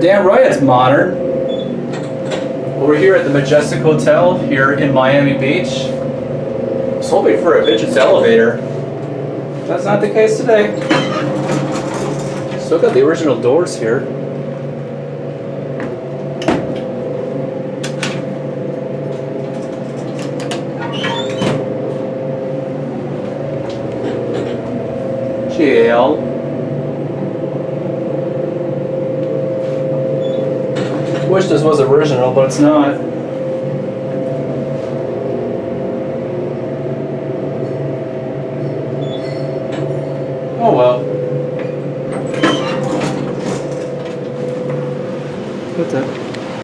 damn right it's modern. We're here at the Majestic Hotel here in Miami Beach. I was hoping for a Vicious elevator. That's not the case today. Still got the original doors here. Jail. Wish this was original, but it's not. Oh well. What's that?